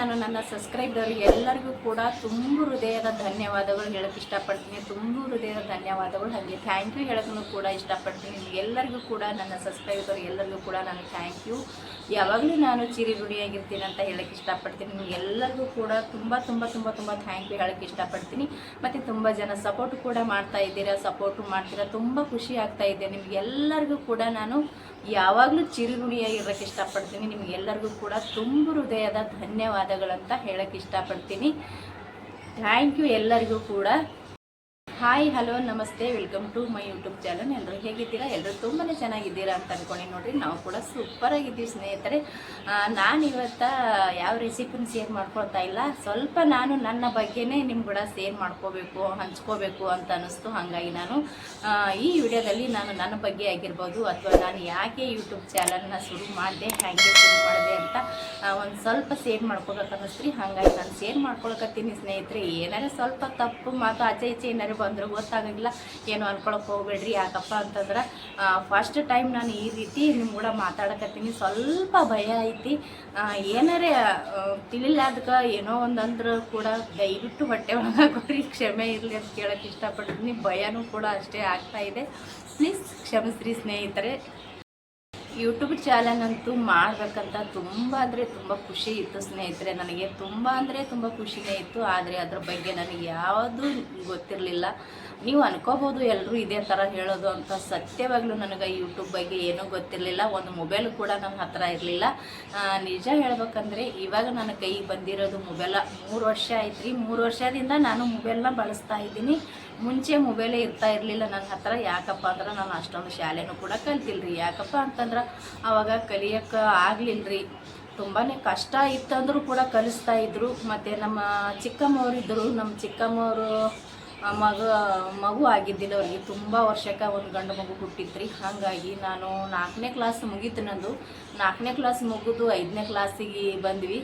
ನಾನು ನನ್ನ ಸಬ್ಸ್ಕ್ರೈಬರ್ಗೆ ಎಲ್ಲರಿಗೂ ಕೂಡ ತುಂಬ ಹೃದಯದ ಧನ್ಯವಾದಗಳು ಹೇಳೋಕ್ಕೆ ಇಷ್ಟಪಡ್ತೀನಿ. ತುಂಬ ಹೃದಯದ ಧನ್ಯವಾದಗಳು. ಹಾಗೆ ಥ್ಯಾಂಕ್ ಯು ಹೇಳೋಕ್ಕೂ ಕೂಡ ಇಷ್ಟಪಡ್ತೀನಿ. ನಿಮಗೆಲ್ಲರಿಗೂ ಕೂಡ ನನ್ನ ಸಬ್ಸ್ಕ್ರೈಬರ್ ಎಲ್ಲರಿಗೂ ಕೂಡ ನಾನು ಥ್ಯಾಂಕ್ ಯು. ಯಾವಾಗಲೂ ನಾನು ಚಿರಋಣಿಯಾಗಿರ್ತೀನಿ ಅಂತ ಹೇಳೋಕ್ಕೆ ಇಷ್ಟಪಡ್ತೀನಿ. ನಿಮಗೆಲ್ಲರಿಗೂ ಕೂಡ ತುಂಬ ತುಂಬ ತುಂಬ ತುಂಬ ಥ್ಯಾಂಕ್ ಯು ಹೇಳೋಕ್ಕೆ ಇಷ್ಟಪಡ್ತೀನಿ. ಮತ್ತು ತುಂಬ ಜನ ಸಪೋರ್ಟ್ ಕೂಡ ಮಾಡ್ತಾ ಇದ್ದೀರಾ, ಸಪೋರ್ಟು ಮಾಡ್ತೀರಾ, ತುಂಬ ಖುಷಿ ಆಗ್ತಾ ಇದೆ. ನಿಮಗೆಲ್ಲರಿಗೂ ಕೂಡ ನಾನು ಯಾವಾಗಲೂ ಚಿರಋಣಿಯಾಗಿರೋಕ್ಕೆ ಇಷ್ಟಪಡ್ತೀನಿ. ನಿಮಗೆಲ್ಲರಿಗೂ ಕೂಡ ತುಂಬ ಹೃದಯದ ಧನ್ಯವಾದಗಳಂತ ಹೇಳೋಕ್ಕೆ ಇಷ್ಟಪಡ್ತೀನಿ. ಥ್ಯಾಂಕ್ ಯು ಎಲ್ಲರಿಗೂ ಕೂಡ. ಹಾಯ್, ಹಲೋ, ನಮಸ್ತೆ, welcome to my YouTube channel. ಎಲ್ಲರೂ ಹೇಗಿದ್ದೀರಾ? ಎಲ್ಲರೂ ತುಂಬಾ ಚೆನ್ನಾಗಿದ್ದೀರಾ ಅಂತ ಅಂದ್ಕೊಂಡು ನೋಡಿರಿ, ನಾವು ಕೂಡ ಸೂಪರಾಗಿದ್ದೀವಿ ಸ್ನೇಹಿತರೆ. ನಾನಿವತ್ತು ಯಾವ ರೆಸಿಪಿನ ಶೇರ್ ಮಾಡ್ಕೊಳ್ತಾ ಇಲ್ಲ, ಸ್ವಲ್ಪ ನಾನು ನನ್ನ ಬಗ್ಗೆನೇ ನಿಮ್ಮ ಕೂಡ ಶೇರ್ ಮಾಡ್ಕೋಬೇಕು, ಹಂಚ್ಕೋಬೇಕು ಅಂತ ಅನ್ನಿಸ್ತು. ಹಾಗಾಗಿ ನಾನು ಈ ವಿಡಿಯೋದಲ್ಲಿ ನಾನು ನನ್ನ ಬಗ್ಗೆ ಆಗಿರ್ಬೋದು ಅಥವಾ ನಾನು ಯಾಕೆ ಯೂಟ್ಯೂಬ್ ಚಾನಲ್ನ ಶುರು ಮಾಡಿದೆ, ಹೇಗೆ ಶುರು ಮಾಡಿದೆ ಅಂತ ಒಂದು ಸ್ವಲ್ಪ ಶೇರ್ ಮಾಡ್ಕೋಬೇಕು ಅನ್ನಿಸ್ತ್ರಿ. ಹಾಗಾಗಿ ನಾನು ಶೇರ್ ಮಾಡ್ಕೊಳಕತ್ತೀನಿ ಸ್ನೇಹಿತರೆ. ಏನಾರ ಸ್ವಲ್ಪ ತಪ್ಪು ಮಾತು ಆಚೆ ಈಚೆ ಏನಾರು ಬಂದ್ರೆ ಗೊತ್ತಾಗಂಗಿಲ್ಲ, ಏನು ಅನ್ಕೊಳಕ್ಕೆ ಹೋಗ್ಬೇಡ್ರಿ. ಯಾಕಪ್ಪ ಅಂತಂದ್ರೆ ಫಸ್ಟ್ ಟೈಮ್ ನಾನು ಈ ರೀತಿ ನಿಮ್ಮ ಕೂಡ ಮಾತಾಡಕತ್ತೀನಿ. ಸ್ವಲ್ಪ ಭಯ ಐತಿ, ಏನಾರೇ ತಿಳಿಲಾದಕ್ಕೆ ಏನೋ ಒಂದಂದ್ರೆ ಕೂಡ ದಯವಿಟ್ಟು ಹೊಟ್ಟೆ ಒಳಗಾಕೋರಿ, ಕ್ಷಮೆ ಇರಲಿ ಅಂತ ಕೇಳೋಕ್ಕೆ ಇಷ್ಟಪಡ್ತೀನಿ. ಭಯನೂ ಕೂಡ ಅಷ್ಟೇ ಆಗ್ತಾ ಇದೆ, ಪ್ಲೀಸ್ ಕ್ಷಮಿಸ್ರಿ ಸ್ನೇಹಿತರೆ. ಯೂಟ್ಯೂಬ್ ಚಾನಲ್ ಅಂತೂ ಮಾಡಬೇಕಂತ ತುಂಬ ಅಂದರೆ ತುಂಬ ಖುಷಿ ಇತ್ತು ಸ್ನೇಹಿತರೆ. ನನಗೆ ತುಂಬ ಅಂದರೆ ತುಂಬ ಖುಷಿನೇ ಇತ್ತು. ಆದರೆ ಅದ್ರ ಬಗ್ಗೆ ನನಗೆ ಯಾವುದೂ ಗೊತ್ತಿರಲಿಲ್ಲ. ನೀವು ಅನ್ಕೋಬೋದು ಎಲ್ಲರೂ ಇದೇ ಥರ ಹೇಳೋದು ಅಂತ. ಸತ್ಯವಾಗ್ಲೂ ನನಗೆ ಯೂಟ್ಯೂಬ್ ಬಗ್ಗೆ ಏನೂ ಗೊತ್ತಿರಲಿಲ್ಲ. ಒಂದು ಮೊಬೈಲ್ ಕೂಡ ನನ್ನ ಹತ್ರ ಇರಲಿಲ್ಲ. ನಿಜ ಹೇಳ್ಬೇಕಂದ್ರೆ ಇವಾಗ ನನ್ನ ಕೈಗೆ ಬಂದಿರೋದು ಮೊಬೈಲ 3 ವರ್ಷ ಆಯ್ತು ರೀ. 3 ವರ್ಷದಿಂದ ನಾನು ಮೊಬೈಲ್ನ ಬಳಸ್ತಾ ಇದ್ದೀನಿ. ಮುಂಚೆ ಮೊಬೈಲೇ ಇರ್ತಾ ಇರಲಿಲ್ಲ ನನ್ನ ಹತ್ರ. ಯಾಕಪ್ಪ ಅಂದ್ರೆ ನಾನು ಅಷ್ಟೊಂದು ಶಾಲೆನೂ ಕೂಡ ಕಲ್ತಿಲ್ಲ ರೀ. ಯಾಕಪ್ಪ ಅಂತಂದ್ರೆ ಆವಾಗ ಕಲಿಯೋಕ್ಕೆ ಆಗಲಿಲ್ಲ. ತುಂಬಾ ಕಷ್ಟ ಇತ್ತಂದ್ರೂ ಕೂಡ ಕಲಿಸ್ತಾ ಇದ್ರು. ಮತ್ತು ನಮ್ಮ ಚಿಕ್ಕಮ್ಮವರಿದ್ದರು, ನಮ್ಮ ಚಿಕ್ಕಮ್ಮವರು ಮಗು ಆಗಿದ್ದಿಲ್ಲ ಅವ್ರಿಗೆ. ತುಂಬ ವರ್ಷಕ್ಕೆ ಒಂದು ಗಂಡು ಮಗು ಹುಟ್ಟಿತ್ರಿ. ಹಾಗಾಗಿ ನಾನು 4ನೇ ಕ್ಲಾಸ್ ಮುಗೀತು. ನಂದು 4ನೇ ಕ್ಲಾಸ್ ಮುಗಿದು 5ನೇ ಕ್ಲಾಸಿಗೆ ಬಂದ್ವಿ.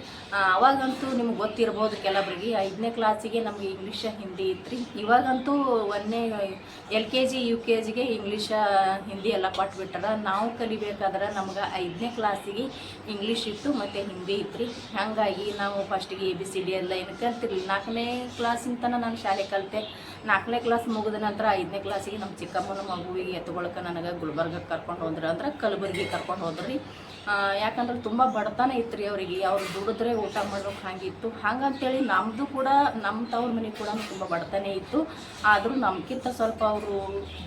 ಅವಾಗಂತೂ ನಿಮ್ಗೆ ಗೊತ್ತಿರ್ಬೋದು ಕೆಲವರಿಗೆ, 5ನೇ ಕ್ಲಾಸಿಗೆ ನಮಗೆ ಇಂಗ್ಲೀಷ ಹಿಂದಿ ಇತ್ತು. ಇವಾಗಂತೂ 1ನೇ LKG UKGಗೆ ಇಂಗ್ಲೀಷ ಹಿಂದಿ ಎಲ್ಲ ಕೊಟ್ಬಿಟ್ಟಾರ. ನಾವು ಕಲಿಬೇಕಾದ್ರೆ ನಮ್ಗೆ 5ನೇ ಕ್ಲಾಸಿಗೆ ಇಂಗ್ಲೀಷ್ ಇತ್ತು ಮತ್ತು ಹಿಂದಿ ಇತ್ತು. ಹಾಗಾಗಿ ನಾವು ಫಸ್ಟಿಗೆ ABCD ಎಲ್ಲ ಏನು ಕಲ್ತಿರ್ಲಿಲ್ಲ. 4ನೇ ಕ್ಲಾಸಿನ ತನಕ ನಾನು ಶಾಲೆ ಕಲಿತೆ. 4ನೇ ಕ್ಲಾಸ್ ಮುಗಿದ ನಂತರ 5ನೇ ಕ್ಲಾಸಿಗೆ ನಮ್ಮ ಚಿಕ್ಕಮ್ಮನ ಮಗುವಿಗೆ ಎತ್ಕೊಳಕ್ಕೆ ನನಗೆ ಗುಲ್ಬರ್ಗಕ್ಕೆ ಕರ್ಕೊಂಡು ಹೋದ್ರು, ಅಂದ್ರೆ ಕಲಬುರ್ಗಿ ಕರ್ಕೊಂಡು ಹೋದ್ರಿ. ಯಾಕಂದ್ರೆ ತುಂಬ ಬಡತನ ಇತ್ತು ರೀ ಅವರಿಗೆ. ಅವ್ರು ದುಡಿದ್ರೆ ಊಟ ಮಾಡೋಕೆ ಹಾಗಿತ್ತು. ಹಾಗಂತೇಳಿ ನಮ್ಮದು ಕೂಡ ನಮ್ಮ ತವ್ರ ಮನೆ ಕೂಡ ತುಂಬ ಬಡತನೇ ಇತ್ತು. ಆದರೂ ನಮ್ಗಿಂತ ಸ್ವಲ್ಪ ಅವರು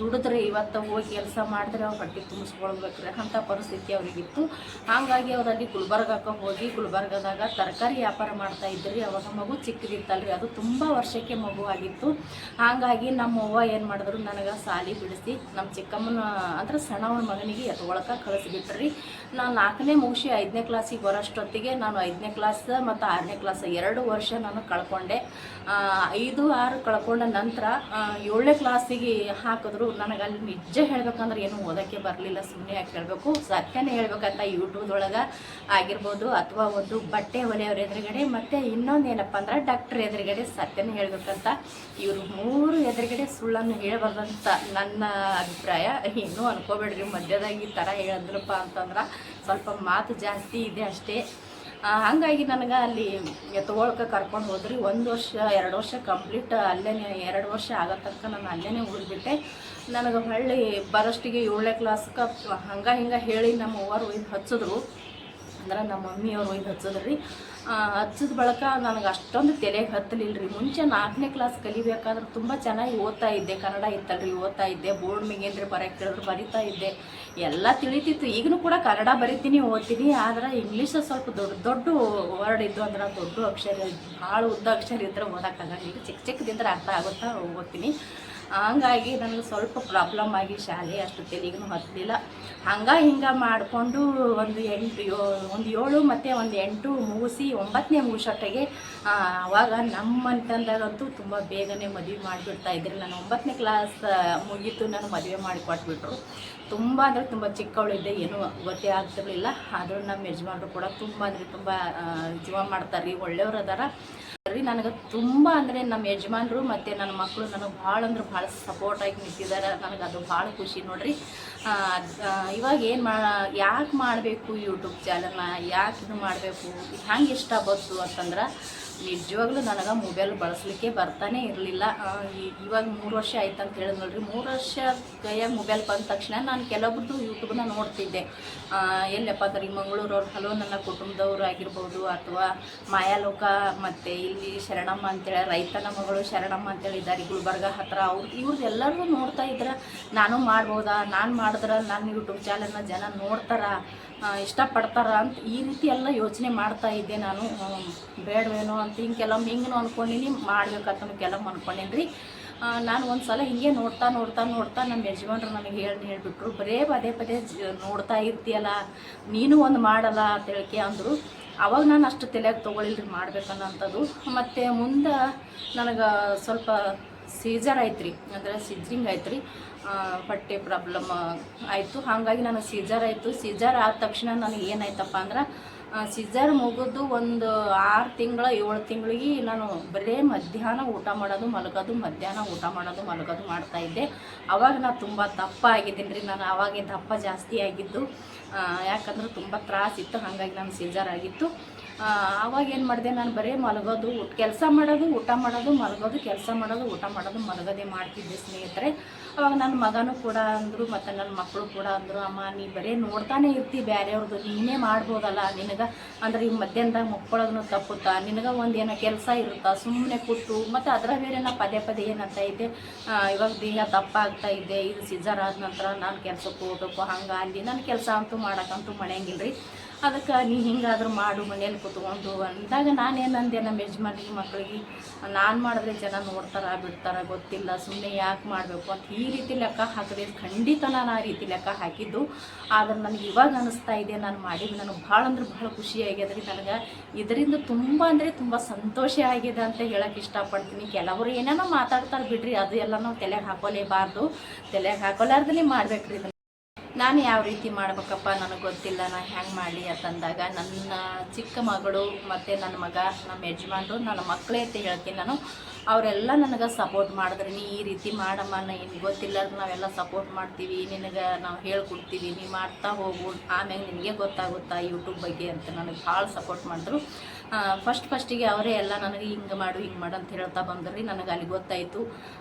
ದುಡಿದ್ರೆ ಇವತ್ತು ಹೋಗಿ ಕೆಲಸ ಮಾಡಿದ್ರೆ ಅವ್ರು ಹೊಟ್ಟೆ ತುಂಬಿಸ್ಕೊಳ್ಬೇಕ್ರಿ ಅಂಥ ಪರಿಸ್ಥಿತಿ ಅವರಿಗಿತ್ತು. ಹಾಗಾಗಿ ಅವರಲ್ಲಿ ಗುಲ್ಬರ್ಗಕ್ಕೆ ಹೋಗಿ ಗುಲ್ಬರ್ಗದಾಗ ತರಕಾರಿ ವ್ಯಾಪಾರ ಮಾಡ್ತಾ ಇದ್ರಿ. ಅವಾಗ ಮಗು ಚಿಕ್ಕದಿತ್ತಲ್ರಿ, ಅದು ತುಂಬ ವರ್ಷಕ್ಕೆ ಮಗು ಆಗಿತ್ತು. ಹಾಗಾಗಿ ನಮ್ಮ ಅವ್ವ ಏನು ಮಾಡಿದ್ರು, ನನಗೆ ಸಾಲಿ ಬಿಡಿಸಿ ನಮ್ಮ ಚಿಕ್ಕಮ್ಮನ ಅಂದ್ರೆ ಸಣ್ಣವನ ಮಗನಿಗೆ ಎತ್ಕೊಳಕ್ಕೆ ಕಳಿಸ್ಬಿಟ್ರಿ. ನಾನು 4ನೇ ಮುಗಿಸಿ 5ನೇ ಕ್ಲಾಸಿಗೆ ಬರೋಷ್ಟೊತ್ತಿಗೆ ನಾನು 5ನೇ ಕ್ಲಾಸ್ ಮತ್ತು 6ನೇ ಕ್ಲಾಸ್ 2 ವರ್ಷ ನಾನು ಕಳ್ಕೊಂಡೆ. 5, 6 ಕಳ್ಕೊಂಡ ನಂತರ 7ನೇ ಕ್ಲಾಸಿಗೆ ಹಾಕಿದ್ರು. ನನಗೆ ಅಲ್ಲಿ ನಿಜ ಹೇಳ್ಬೇಕಂದ್ರೆ ಏನು ಓದೋಕ್ಕೆ ಬರಲಿಲ್ಲ. ಸುಮ್ಮನೆ ಯಾಕೆ ಹೇಳಬೇಕು, ಸತ್ಯನೇ ಹೇಳ್ಬೇಕಂತ ಯೂಟ್ಯೂಬ್ದೊಳಗೆ ಆಗಿರ್ಬೋದು ಅಥವಾ ಒಂದು ಬಟ್ಟೆ ಹೊಲೆಯವ್ರ ಎದುರುಗಡೆ ಮತ್ತು ಇನ್ನೊಂದೇನಪ್ಪ ಅಂದ್ರೆ ಡಾಕ್ಟ್ರ್ ಎದುರುಗಡೆ ಸತ್ಯನೇ ಹೇಳ್ಬೇಕಂತ. ಇವರು 3 ಎದುರುಗಡೆ ಸುಳ್ಳನ್ನು ಹೇಳಬಾರ್ದಂತ ನನ್ನ ಅಭಿಪ್ರಾಯ. ಇನ್ನೂ ಅನ್ಕೋಬೇಡ್ರಿ, ಮಧ್ಯದಾಗ ಈ ಥರ ಹೇಳಿದ್ರಪ್ಪ ಅಂತಂದ್ರೆ ಸ್ವಲ್ಪ ಮಾತು ಜಾಸ್ತಿ ಇದೆ ಅಷ್ಟೇ. ಹಾಗಾಗಿ ನನಗೆ ಅಲ್ಲಿ ಎತ್ಕೊಳಕ್ಕೆ ಕರ್ಕೊಂಡು ಹೋದ್ರಿ. 1 ವರ್ಷ 2 ವರ್ಷ ಕಂಪ್ಲೀಟ್ ಅಲ್ಲೇ, 2 ವರ್ಷ ಆಗೋ ತನಕ ನಾನು ಅಲ್ಲೇ ಉಳಿದ್ಬಿಟ್ಟೆ. ನನಗೆ ಹೊಳ್ಳಿ ಬರೋಷ್ಟಿಗೆ 7ನೇ ಕ್ಲಾಸ್ಗೆ ಹಿಂಗೆ ಹೇಳಿ ನಮ್ಮ ಅವ್ವರು ಒಯ್ದು ಹಚ್ಚಿದ್ರು, ಅಂದ್ರೆ ನಮ್ಮ ಮಮ್ಮಿಯವ್ರು ಒಯ್ದು ಹಚ್ಚಿದ್ರಿ. ಹಚ್ಚಿದ ಬಳಿಕ ನನಗೆ ಅಷ್ಟೊಂದು ತಲೆಗೆ ಹತ್ತಲಿಲ್ಲ ರೀ. ಮುಂಚೆ 4ನೇ ಕ್ಲಾಸ್ ಕಲಿಬೇಕಾದ್ರೆ ತುಂಬ ಚೆನ್ನಾಗಿ ಓದ್ತಾ ಇದ್ದೆ. ಕನ್ನಡ ಇತ್ತಲ್ರಿ, ಓದ್ತಾ ಇದ್ದೆ. ಬೋರ್ಡ್ ಮೇಗೇನ್ರಿ ಬರೋಕ್ಕೆ ಕೇಳಿದ್ರು ಬರಿತಾ ಇದ್ದೆ, ಎಲ್ಲ ತಿಳಿತಿತ್ತು. ಈಗಲೂ ಕೂಡ ಕನ್ನಡ ಬರಿತೀನಿ, ಓದ್ತೀನಿ. ಆದರೆ ಇಂಗ್ಲೀಷ್ ಸ್ವಲ್ಪ ದೊಡ್ಡ ವರ್ಡ್ ಇದ್ದು ಅಂದ್ರೆ ದೊಡ್ಡ ಅಕ್ಷರ, ಭಾಳ ಉದ್ದ ಅಕ್ಷರ ಇದ್ದರೆ ಓದೋಕ್ಕಾಗಂಗಿಲ್ಲ. ಚಿಕ್ಕದಿದ್ರೆ ಅರ್ಥ ಆಗುತ್ತಾ ಓದ್ತೀನಿ. ಹಂಗಾಗಿ ನನಗೆ ಸ್ವಲ್ಪ ಪ್ರಾಬ್ಲಮ್ ಆಗಿ ಶಾಲೆ ಅಷ್ಟು ತೆಲಿಗೂ ಹತ್ತಲಿಲ್ಲ. ಹಿಂಗೆ ಮಾಡಿಕೊಂಡು ಒಂದು 7 ಮತ್ತು ಒಂದು 8 ಮುಗಿಸಿ 9ನೇ ಮುಗಿಸೋಟ್ಟಿಗೆ ಆವಾಗ ನಮ್ಮ ಮನೆತನದಾಗಂತೂ ತುಂಬ ಬೇಗನೆ ಮದುವೆ ಮಾಡಿಬಿಡ್ತಾ ಇದ್ರಿ. ನಾನು 9ನೇ ಕ್ಲಾಸ್ ಮುಗೀತು, ನಾನು ಮದುವೆ ಮಾಡಿ ಕೊಟ್ಬಿಟ್ರು. ತುಂಬ ಅಂದರೆ ತುಂಬ ಚಿಕ್ಕವಳಿದ್ದೆ, ಏನೂ ಗೊತ್ತೇ ಆಗ್ತಿರಲಿಲ್ಲ. ಆದರೂ ನಮ್ಮ ಯಜಮಾನರು ಕೂಡ ತುಂಬ ಅಂದರೆ ತುಂಬ ಜೀವ ಮಾಡ್ತಾರೆ ರೀ, ಒಳ್ಳೆಯವ್ರು ಅದಾರ ರೀ. ನನಗೆ ತುಂಬ ಅಂದರೆ ನಮ್ಮ ಯಜಮಾನರು ಮತ್ತು ನನ್ನ ಮಕ್ಕಳು ನನಗೆ ಭಾಳ ಅಂದ್ರೆ ಭಾಳ ಸಪೋರ್ಟಾಗಿ ನಿಂತಿದ್ದಾರೆ. ನನಗೆ ಅದು ಭಾಳ ಖುಷಿ ನೋಡಿರಿ. ಇವಾಗ ಏನು ಯಾಕೆ ಮಾಡಬೇಕು ಯೂಟ್ಯೂಬ್ ಚಾನಲ್ನ, ಯಾಕೆ ಇದು ಮಾಡಬೇಕು, ಹೆಂಗೆ ಇಷ್ಟ ಬಂತು ಅಂತಂದ್ರೆ ನಿಜವಾಗ್ಲೂ ನನಗೆ ಮೊಬೈಲ್ ಬಳಸಲಿಕ್ಕೆ ಬರ್ತಾನೆ ಇರಲಿಲ್ಲ. ಇವಾಗ 3 ವರ್ಷ ಆಯ್ತು ಅಂತ ಹೇಳಿದ್ ನೋಡ್ರಿ. 3 ವರ್ಷ ಕೈಯಾಗ ಮೊಬೈಲ್ ಬಂದ ತಕ್ಷಣ ನಾನು ಕೆಲವೊಬ್ರದ್ದು ಯೂಟ್ಯೂಬ್ನ ನೋಡ್ತಿದ್ದೆ. ಎಲ್ಲಪ್ಪ ಅಂದ್ರೆ ಈ ಮಂಗಳೂರವ್ರು ಹಲೋ ನನ್ನ ಕುಟುಂಬದವ್ರು ಆಗಿರ್ಬೋದು, ಅಥವಾ ಮಾಯಾಲೋಕ, ಮತ್ತು ಇಲ್ಲಿ ಶರಣಮ್ಮ ಅಂತೇಳಿ ರೈತನ ಮಗಳು ಶರಣಮ್ಮ ಅಂತೇಳಿ ಇದ್ದಾರೆ ಗುಲ್ಬರ್ಗ ಹತ್ರ, ಇವ್ರದ್ದು ಎಲ್ಲರಿಗೂ ನೋಡ್ತಾ ಇದ್ರೆ ನಾನು ಮಾಡ್ಬೋದಾ, ನಾನು ಮಾಡಿದ್ರೆ ನನ್ನ ಯೂಟ್ಯೂಬ್ ಚಾನಲ್ನ ಜನ ನೋಡ್ತಾರ, ಇಷ್ಟಪಡ್ತಾರ ಅಂತ ಈ ರೀತಿ ಎಲ್ಲ ಯೋಚನೆ ಮಾಡ್ತಾ ಇದ್ದೆ ನಾನು. ಬೇಡವೇನೋ ಅಂತ ಹಿಂಗೆ ಅಂದ್ಕೊಂಡಿನಿ, ಮಾಡ್ಬೇಕಂತ ಕೆಲವು ಅಂದ್ಕೊಂಡೇನಿ ರೀ. ನಾನು ಒಂದು ಸಲ ಹಿಂಗೆ ನೋಡ್ತಾ ನಮ್ಮ ಯಜಮಾನ್ರು ನನಗೆ ಹೇಳಿಬಿಟ್ರು, ಬರೇ ಪದೇ ನೋಡ್ತಾ ಇರ್ತೀಯಲ್ಲ, ನೀನು ಒಂದು ಮಾಡಲ್ಲ ಅಂತ ಅಂದರು. ಅವಾಗ ನಾನು ಅಷ್ಟು ತಲೆಯಾಗಿ ತೊಗೊಳಿಲ್ರಿ ಮಾಡ್ಬೇಕನ್ನೋಂಥದ್ದು. ಮತ್ತು ಮುಂದೆ ನನಗೆ ಸ್ವಲ್ಪ ಸೀಜರ್ ಆಯ್ತು ರೀ, ಅಂದರೆ ಸಿಜ್ರಿಂಗ್ ಆಯ್ತು ರೀ, ಹೊಟ್ಟೆ ಪ್ರಾಬ್ಲಮ್ ಆಯಿತು. ಹಾಗಾಗಿ ನನಗೆ ಸೀಜರ್ ಆಯಿತು. ಸೀಜರ್ ಆದ ತಕ್ಷಣ ನನಗೆ ಏನಾಯ್ತಪ್ಪ ಅಂದ್ರೆ, ಸೀಜರ್ ಮುಗಿದು ಒಂದು 6 ತಿಂಗಳ 7 ತಿಂಗಳಿಗೆ ನಾನು ಬರೀ ಮಧ್ಯಾಹ್ನ ಊಟ ಮಾಡೋದು ಮಲಗೋದು, ಮಧ್ಯಾಹ್ನ ಊಟ ಮಾಡೋದು ಮಲಗೋದು ಮಾಡ್ತಾಯಿದ್ದೆ. ಆವಾಗ ನಾನು ತುಂಬ ದಪ್ಪ ಆಗಿದ್ದೀನಿ ರೀ. ನಾನು ಆವಾಗೇ ದಪ್ಪ ಜಾಸ್ತಿ ಆಗಿದ್ದು, ಯಾಕಂದ್ರೆ ತುಂಬ ತ್ರಾಸಿತ್ತು, ಹಾಗಾಗಿ ನಾನು ಸೀಜರ್ ಆಗಿತ್ತು. ಆವಾಗ ಏನು ಮಾಡಿದೆ, ನಾನು ಬರೀ ಮಲಗೋದು, ಕೆಲಸ ಮಾಡೋದು, ಊಟ ಮಾಡೋದು, ಮಲಗೋದು, ಕೆಲಸ ಮಾಡೋದು, ಊಟ ಮಾಡೋದು, ಮಲಗೋದೇ ಮಾಡ್ತಿದ್ದೆ ಸ್ನೇಹಿತರೆ. ಅವಾಗ ನನ್ನ ಮಗನೂ ಕೂಡ ಅಂದರು, ಮತ್ತು ನನ್ನ ಮಕ್ಕಳು ಕೂಡ ಅಂದರು, ಅಮ್ಮ ನೀ ಬರೀ ನೋಡ್ತಾನೆ ಇರ್ತಿ ಬೇರೆಯವ್ರದ್ದು, ನೀನೇ ಮಾಡ್ಬೋದಲ್ಲ, ನಿನಗೆ ಅಂದರೆ ಈ ಮಧ್ಯಾಹ್ನದಾಗ ಮಕ್ಕಳಗೂ ತಪ್ಪುತ್ತಾ, ನಿನಗೆ ಒಂದು ಏನೋ ಕೆಲಸ ಇರುತ್ತಾ, ಸುಮ್ಮನೆ ಕೂತು, ಮತ್ತು ಅದರ ಬೇರೆ ನಾ ಪದೇ ಏನಂತ ಇದ್ದೆ, ಇವಾಗ ದೇಹ ದಪ್ಪ ಆಗ್ತಾ ಇದ್ದೆ, ಇದು ಸೀಜರ್ ಆದ ನಂತರ ನಾನು ಕೆಲಸಕ್ಕೆ ಹೋಗ್ಬೇಕು, ಹಂಗೆ ಅಲ್ಲಿ ನನ್ನ ಕೆಲಸ ಅಂತೂ ಮಾಡೋಕ್ಕಂತೂ ಮಳೆಯಂಗಿಲ್ಲ ರೀ. ಅದಕ್ಕೆ ನೀ ಹಿಂಗಾದ್ರೂ ಮಾಡು ಮನೇಲಿ ಕೂತ್ಕೊಂಡು ಅಂದಾಗ ನಾನೇನಂದೆ ನಮ್ಮ ಯಜಮಾನಿಗೆ ಮಕ್ಕಳಿಗೆ, ನಾನು ಮಾಡಿದ್ರೆ ಜನ ನೋಡ್ತಾರ ಬಿಡ್ತಾರ ಗೊತ್ತಿಲ್ಲ, ಸುಮ್ಮನೆ ಯಾಕೆ ಮಾಡಬೇಕು ಅಂತ ಈ ರೀತಿ ಲೆಕ್ಕ ಹಾಕಿದೆ. ಖಂಡಿತ ನಾನು ಆ ರೀತಿ ಲೆಕ್ಕ ಹಾಕಿದ್ದು. ಆದರೆ ನನಗೆ ಇವಾಗ ಅನ್ನಿಸ್ತಾ ಇದೆ, ನಾನು ಮಾಡಿದ್ದು ನನಗೆ ಭಾಳ ಅಂದ್ರೆ ಭಾಳ ಖುಷಿಯಾಗ್ಯದ ರೀ. ನನಗೆ ಇದರಿಂದ ತುಂಬ ಅಂದರೆ ತುಂಬ ಸಂತೋಷ ಆಗಿದೆ ಅಂತ ಹೇಳೋಕ್ಕೆ ಇಷ್ಟಪಡ್ತೀನಿ. ಕೆಲವರು ಏನೇನೋ ಮಾತಾಡ್ತಾರೆ ಬಿಡ್ರಿ, ಅದು ಎಲ್ಲ ನಾವು ತಲೆಗೆ ಹಾಕೋಲೇಬಾರ್ದು, ತಲೆಗೆ ಹಾಕೋಲಾರ್ದೇ ಮಾಡ್ಬೇಕ್ರಿ. ನಾನು ಯಾವ ರೀತಿ ಮಾಡ್ಬೇಕಪ್ಪ ನನಗೆ ಗೊತ್ತಿಲ್ಲ, ನಾನು ಹೆಂಗೆ ಮಾಡಲಿ ಅಂತಂದಾಗ ನನ್ನ ಚಿಕ್ಕ ಮಗಳು ಮತ್ತು ನನ್ನ ಮಗ, ನಮ್ಮ ಯಜಮಾನ್ರು, ನನ್ನ ಮಕ್ಕಳೇ ಅಂತ ಹೇಳ್ತೀನಿ ನಾನು. ಅವರೆಲ್ಲ ನನಗೆ ಸಪೋರ್ಟ್ ಮಾಡಿದ್ರೆ, ನೀ ಈ ರೀತಿ ಮಾಡಮ್ಮ, ನಿನಗೆ ಗೊತ್ತಿಲ್ಲ ನಾವೆಲ್ಲ ಸಪೋರ್ಟ್ ಮಾಡ್ತೀವಿ, ನಿನಗೆ ನಾವು ಹೇಳ್ಕೊಡ್ತೀವಿ, ನೀ ಮಾಡ್ತಾ ಹೋಗು, ಆಮೇಲೆ ನಿನಗೆ ಗೊತ್ತಾಗುತ್ತಾ ಯೂಟ್ಯೂಬ್ ಬಗ್ಗೆ ಅಂತ ನನಗೆ ಭಾಳ ಸಪೋರ್ಟ್ ಮಾಡಿದ್ರು. ಫಸ್ಟಿಗೆ ಅವರೇ ಎಲ್ಲ ನನಗೆ ಹಿಂಗೆ ಮಾಡು ಅಂತ ಹೇಳ್ತಾ ಬಂದ್ರಿ. ನನಗೆ ಅಲ್ಲಿ ಗೊತ್ತಾಯಿತು.